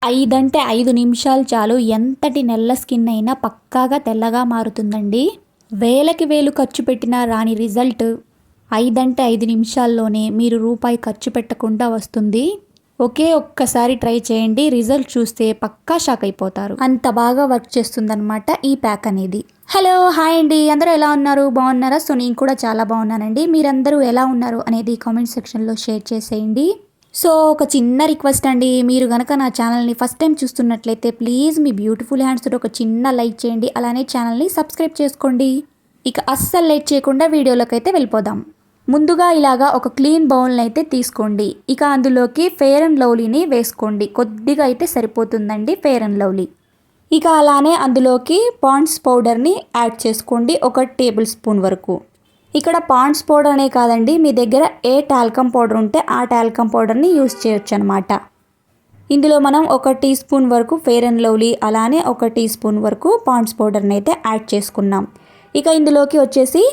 5 అంటే 5 నిమిషాలు చాలు ఎంతటి నల్ల స్కిన్ అయినా పక్కాగా తెల్లగా మారుతుందండి. వేలకి వేలు ఖర్చు పెట్టినా రాని రిజల్ట్ 5 అంటే 5 నిమిషాల్లోనే మీరు రూపాయి ఖర్చు పెట్టకుండా వస్తుంది. ఒక్కసారి ట్రై చేయండి, రిజల్ట్ చూస్తే పక్కా షాక్ అయిపోతారు. అంత బాగా వర్క్ చేస్తుందన్నమాట ఈ ప్యాక్ అనేది. హలో, హాయ్ అండి, అందరూ ఎలా ఉన్నారు? బాగున్నారా? సో నేను కూడా చాలా బాగున్నానండి. మీరందరూ ఎలా ఉన్నారు అనేది కామెంట్ సెక్షన్లో షేర్ చేసేయండి. సో ఒక చిన్న రిక్వెస్ట్ అండి, మీరు కనుక నా ఛానల్ని ఫస్ట్ టైం చూస్తున్నట్లయితే ప్లీజ్ మీ బ్యూటిఫుల్ హ్యాండ్స్ తోటి ఒక చిన్న లైక్ చేయండి, అలానే ఛానల్ని సబ్స్క్రైబ్ చేసుకోండి. ఇక అస్సలు లేట్ చేయకుండా వీడియోలోకి అయితే వెళ్ళిపోదాం. ముందుగా ఇలాగా ఒక క్లీన్ బౌల్ని అయితే తీసుకోండి. ఇక అందులోకి ఫెయిర్ అండ్ లవ్లీని వేసుకోండి. కొద్దిగా అయితే సరిపోతుందండి ఫెయిర్ అండ్ లవ్లీ. ఇక అలానే అందులోకి పాండ్స్ పౌడర్ని యాడ్ చేసుకోండి, 1 టేబుల్ స్పూన్ వరకు. ఇక్కడ పాండ్స్ పౌడర్ అనే కాదండి, మీ దగ్గర ఏ టాల్కమ్ పౌడర్ ఉంటే ఆ టాల్కమ్ పౌడర్ని యూస్ చేయొచ్చు అనమాట. ఇందులో మనం 1 టీ స్పూన్ వరకు ఫెయిర్ అండ్ లవ్లీ, అలానే 1 టీ స్పూన్ వరకు పాండ్స్ పౌడర్ని అయితే యాడ్ చేసుకున్నాం. ఇక ఇందులోకి వచ్చేసి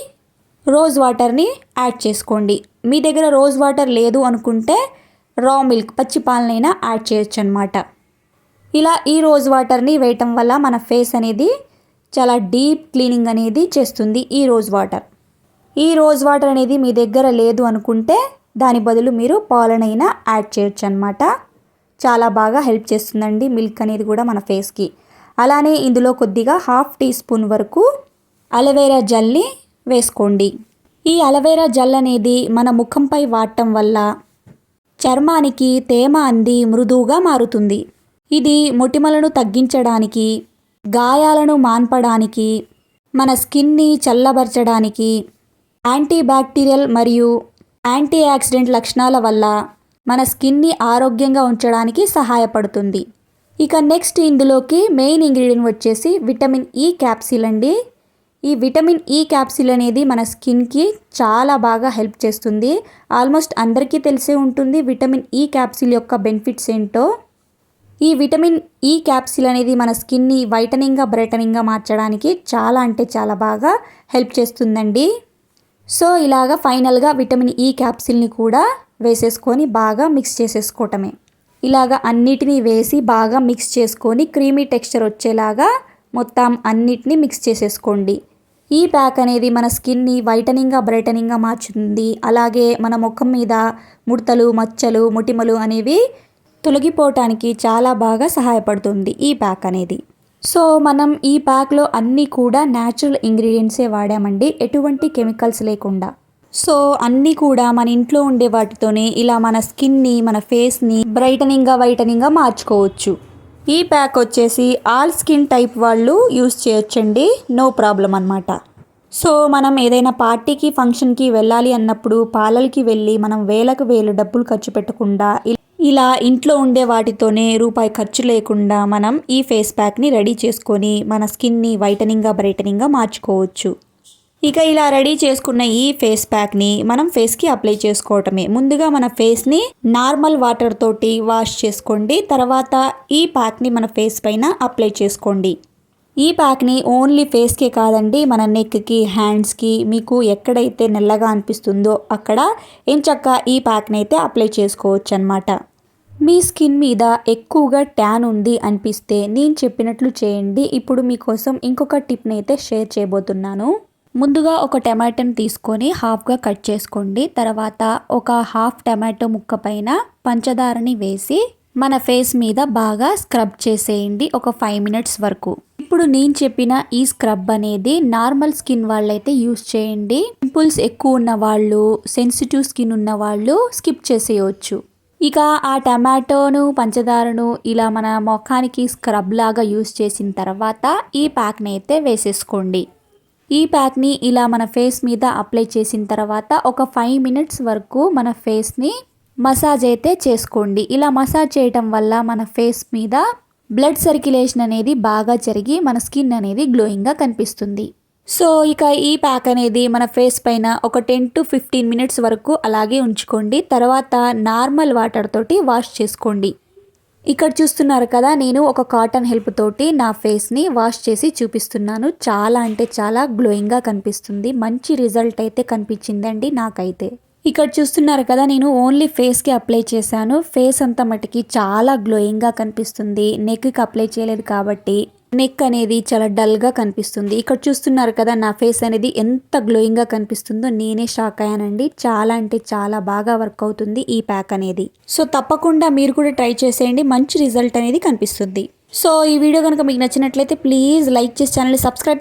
రోజ్ వాటర్ని యాడ్ చేసుకోండి. మీ దగ్గర రోజ్ వాటర్ లేదు అనుకుంటే రా మిల్క్, పచ్చి పాలనైనా యాడ్ చేయొచ్చు అనమాట. ఇలా ఈ రోజ్ వాటర్ని వేయటం వల్ల మన ఫేస్ అనేది చాలా డీప్ క్లీనింగ్ అనేది చేస్తుంది ఈ రోజ్ వాటర్ అనేది మీ దగ్గర లేదు అనుకుంటే దాని బదులు మీరు పాలనైనా యాడ్ చేయొచ్చు అనమాట. చాలా బాగా హెల్ప్ చేస్తుందండి మిల్క్ అనేది కూడా మన ఫేస్కి. అలానే ఇందులో కొద్దిగా 1/2 టీ స్పూన్ వరకు అలోవెరా జెల్ని వేసుకోండి. ఈ అలోవెరా జెల్ అనేది మన ముఖంపై వాడటం వల్ల చర్మానికి తేమ అంది మృదువుగా మారుతుంది. ఇది మొటిమలను తగ్గించడానికి, గాయాలను మాన్పడానికి, మన స్కిన్ని చల్లబరచడానికి, యాంటీ బ్యాక్టీరియల్ మరియు యాంటీ ఆక్సిడెంట్ లక్షణాల వల్ల మన స్కిన్ని ఆరోగ్యంగా ఉంచడానికి సహాయపడుతుంది. ఇక నెక్స్ట్ ఇందులోకి మెయిన్ ఇంగ్రీడియంట్ వచ్చేసి విటమిన్ ఈ క్యాప్సిల్ అండి. ఈ విటమిన్ ఈ క్యాప్సిల్ అనేది మన స్కిన్కి చాలా బాగా హెల్ప్ చేస్తుంది. ఆల్మోస్ట్ అందరికీ తెలిసే ఉంటుంది విటమిన్ ఈ క్యాప్సిల్ యొక్క బెనిఫిట్స్ ఏంటో. ఈ విటమిన్ ఈ క్యాప్సిల్ అనేది మన స్కిన్ని వైటనింగ్గా బ్రైటనింగ్గా మార్చడానికి చాలా అంటే చాలా బాగా హెల్ప్ చేస్తుందండి. సో ఇలాగా ఫైనల్గా విటమిన్ ఈ క్యాప్సిల్ని కూడా వేసేసుకొని బాగా మిక్స్ చేసేసుకోవటమే. ఇలాగా అన్నిటినీ వేసి బాగా మిక్స్ చేసుకొని క్రీమీ టెక్స్చర్ వచ్చేలాగా మొత్తం అన్నిటినీ మిక్స్ చేసేసుకోండి. ఈ ప్యాక్ అనేది మన స్కిన్ని వైటనింగ్గా బ్రైటనింగ్గా మార్చుతుంది. అలాగే మన ముఖం మీద ముడతలు, మచ్చలు, మొటిమలు అనేవి తొలగిపోవటానికి చాలా బాగా సహాయపడుతుంది ఈ ప్యాక్ అనేది. సో మనం ఈ ప్యాక్లో అన్నీ కూడా న్యాచురల్ ఇంగ్రీడియంట్సే వాడామండి, ఎటువంటి కెమికల్స్ లేకుండా. సో అన్నీ కూడా మన ఇంట్లో ఉండే వాటితోనే ఇలా మన స్కిన్ని, మన ఫేస్ని బ్రైటనింగ్గా వైటనింగ్గా మార్చుకోవచ్చు. ఈ ప్యాక్ వచ్చేసి ఆల్ స్కిన్ టైప్ వాళ్ళు యూస్ చేయొచ్చండి, నో ప్రాబ్లం అనమాట. సో మనం ఏదైనా పార్టీకి, ఫంక్షన్కి వెళ్ళాలి అన్నప్పుడు పార్లర్కి వెళ్ళి మనం వేలకు వేలు డబ్బులు ఖర్చు పెట్టకుండా ఇలా ఇంట్లో ఉండే వాటితోనే రూపాయి ఖర్చు లేకుండా మనం ఈ ఫేస్ ప్యాక్ని రెడీ చేసుకొని మన స్కిన్ని వైటనింగ్గా బ్రైటనింగ్గా మార్చుకోవచ్చు. ఇక ఇలా రెడీ చేసుకున్న ఈ ఫేస్ ప్యాక్ని మనం ఫేస్కి అప్లై చేసుకోవటమే. ముందుగా మన ఫేస్ని నార్మల్ వాటర్ తోటి వాష్ చేసుకోండి. తర్వాత ఈ ప్యాక్ని మన ఫేస్ పైన అప్లై చేసుకోండి. ఈ ప్యాక్ని ఓన్లీ ఫేస్కే కాదండి, మన నెక్కి, హ్యాండ్స్కి, మీకు ఎక్కడైతే నల్లగా అనిపిస్తుందో అక్కడ ఎంచక్కా ఈ ప్యాక్ని అయితే అప్లై చేసుకోవచ్చు అనమాట. మీ స్కిన్ మీద ఎక్కువగా ట్యాన్ ఉంది అనిపిస్తే నేను చెప్పినట్లు చేయండి. ఇప్పుడు మీకోసం ఇంకొక టిప్ని అయితే షేర్ చేయబోతున్నాను. ముందుగా ఒక టమాటోని తీసుకొని హాఫ్గా కట్ చేసుకోండి. తర్వాత ఒక 1/2 టమాటో ముక్క పైన పంచదారని వేసి మన ఫేస్ మీద బాగా స్క్రబ్ చేసేయండి ఒక 5 మినిట్స్ వరకు. ఇప్పుడు నేను చెప్పిన ఈ స్క్రబ్ అనేది నార్మల్ స్కిన్ వాళ్ళైతే యూస్ చేయండి. పింపుల్స్ ఎక్కువ ఉన్న వాళ్ళు, సెన్సిటివ్ స్కిన్ ఉన్న వాళ్ళు స్కిప్ చేసేయచ్చు. ఇక ఆ టమాటోను, పంచదారను ఇలా మన ముఖానికి స్క్రబ్ లాగా యూస్ చేసిన తర్వాత ఈ ప్యాక్ని అయితే వేసేసుకోండి. ఈ ప్యాక్ని ఇలా మన ఫేస్ మీద అప్లై చేసిన తర్వాత ఒక 5 మినిట్స్ వరకు మన ఫేస్ని మసాజ్ అయితే చేసుకోండి. ఇలా మసాజ్ చేయటం వల్ల మన ఫేస్ మీద బ్లడ్ సర్క్యులేషన్ అనేది బాగా జరిగి మన స్కిన్ అనేది గ్లోయింగ్గా కనిపిస్తుంది. సో ఇక ఈ ప్యాక్ అనేది మన ఫేస్ పైన ఒక 10 to 15 మినిట్స్ వరకు అలాగే ఉంచుకోండి. తర్వాత నార్మల్ వాటర్ తోటి వాష్ చేసుకోండి. ఇక్కడ చూస్తున్నారు కదా, నేను ఒక కాటన్ హెల్ప్ తోటి నా ఫేస్ని వాష్ చేసి చూపిస్తున్నాను. చాలా అంటే చాలా గ్లోయింగ్గా కనిపిస్తుంది. మంచి రిజల్ట్ అయితే కనిపించిందండి నాకైతే. ఇక్కడ చూస్తున్నారు కదా, నేను ఓన్లీ ఫేస్కి అప్లై చేశాను. ఫేస్ అంతా మటుకి చాలా గ్లోయింగ్గా కనిపిస్తుంది. నెక్కి అప్లై చేయలేదు కాబట్టి నెక్ అనేది చాలా డల్గా కనిపిస్తుంది. ఇక్కడ చూస్తున్నారు కదా, నా ఫేస్ అనేది ఎంత గ్లోయింగ్గా కనిపిస్తుందో నేనే షాక్ అయ్యానండి. చాలా అంటే చాలా బాగా వర్క్ అవుతుంది ఈ ప్యాక్ అనేది. సో తప్పకుండా మీరు కూడా ట్రై చేసేయండి, మంచి రిజల్ట్ అనేది కనిపిస్తుంది. సో ఈ వీడియో కనుక మీకు నచ్చినట్లయితే ప్లీజ్ లైక్ చేసి ఛానల్ని సబ్స్క్రైబ్